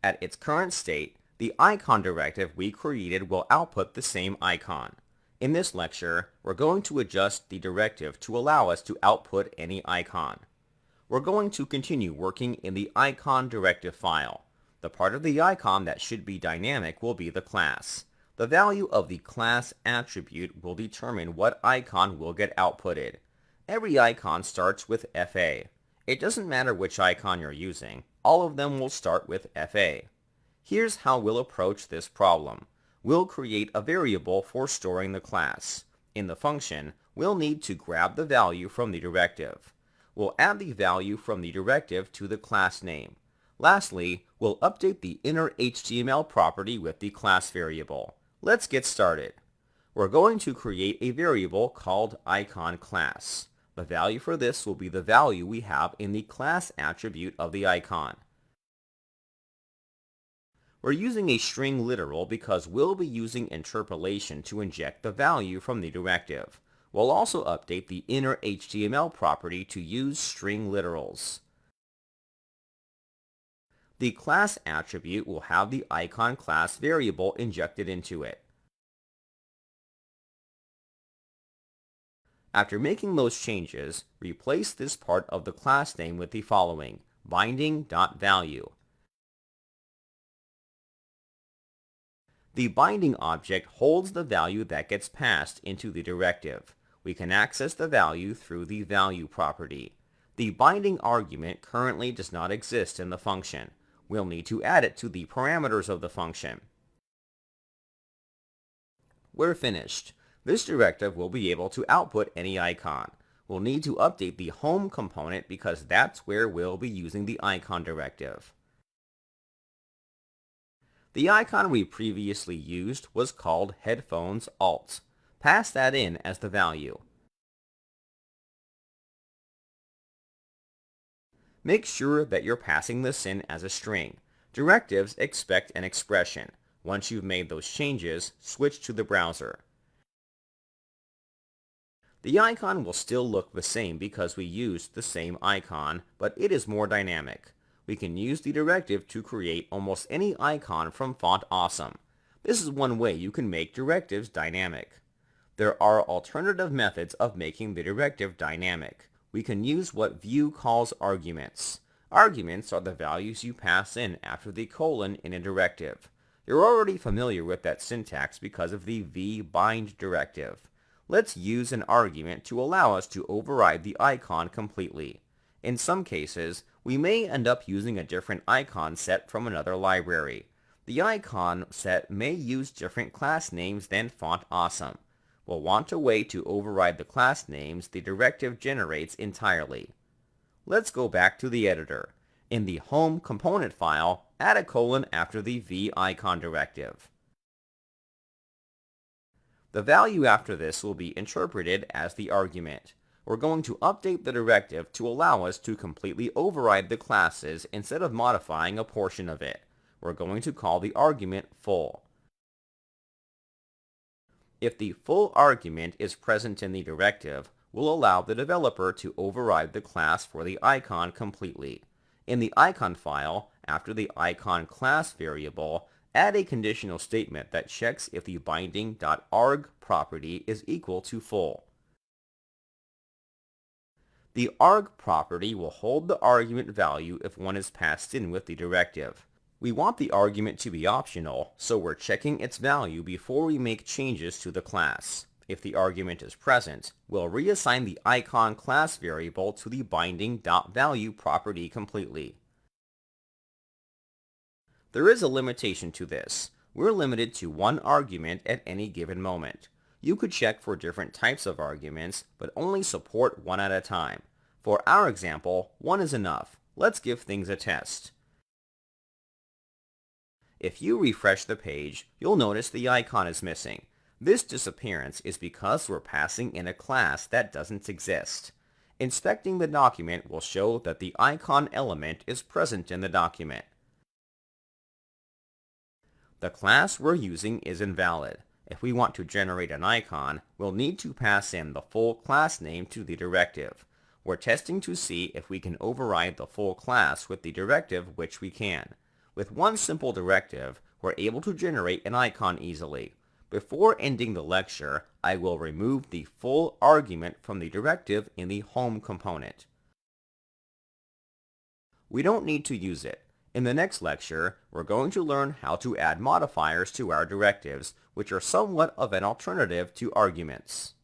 At its current state, the icon directive we created will output the same icon. In this lecture, we're going to adjust the directive to allow us to output any icon. We're going to continue working in the icon directive file. The part of the icon that should be dynamic will be the class. The value of the class attribute will determine what icon will get outputted. Every icon starts with FA. It doesn't matter which icon you're using, all of them will start with FA. Here's how we'll approach this problem. We'll create a variable for storing the class. In the function, we'll need to grab the value from the directive. We'll add the value from the directive to the class name. Lastly, we'll update the inner HTML property with the class variable. Let's get started. We're going to create a variable called icon class. The value for this will be the value we have in the class attribute of the icon. We're using a string literal because we'll be using interpolation to inject the value from the directive. We'll also update the inner HTML property to use string literals. The class attribute will have the icon class variable injected into it. After making those changes, replace this part of the class name with the following: binding.value. The binding object holds the value that gets passed into the directive. We can access the value through the value property. The binding argument currently does not exist in the function. We'll need to add it to the parameters of the function. We're finished. This directive will be able to output any icon. We'll need to update the home component because that's where we'll be using the icon directive. The icon we previously used was called headphones alt. Pass that in as the value. Make sure that you're passing this in as a string. Directives expect an expression. Once you've made those changes, switch to the browser. The icon will still look the same because we used the same icon, but it is more dynamic. We can use the directive to create almost any icon from Font Awesome. This is one way you can make directives dynamic. There are alternative methods of making the directive dynamic. We can use what Vue calls arguments. Arguments are the values you pass in after the colon in a directive. You're already familiar with that syntax because of the vbind directive. Let's use an argument to allow us to override the icon completely. In some cases, we may end up using a different icon set from another library. The icon set may use different class names than Font Awesome. We'll want a way to override the class names the directive generates entirely. Let's go back to the editor. In the home component file, add a colon after the vIcon directive. The value after this will be interpreted as the argument. We're going to update the directive to allow us to completely override the classes instead of modifying a portion of it. We're going to call the argument full. If the full argument is present in the directive, we'll allow the developer to override the class for the icon completely. In the icon file, after the icon class variable, add a conditional statement that checks if the binding.arg property is equal to full. The arg property will hold the argument value if one is passed in with the directive. We want the argument to be optional, so we're checking its value before we make changes to the class. If the argument is present, we'll reassign the icon class variable to the binding.value property completely. There is a limitation to this. We're limited to one argument at any given moment. You could check for different types of arguments, but only support one at a time. For our example, one is enough. Let's give things a test. If you refresh the page, you'll notice the icon is missing. This disappearance is because we're passing in a class that doesn't exist. Inspecting the document will show that the icon element is present in the document. The class we're using is invalid. If we want to generate an icon, we'll need to pass in the full class name to the directive. We're testing to see if we can override the full class with the directive, which we can. With one simple directive, we're able to generate an icon easily. Before ending the lecture, I will remove the full argument from the directive in the home component. We don't need to use it. In the next lecture, we're going to learn how to add modifiers to our directives, which are somewhat of an alternative to arguments.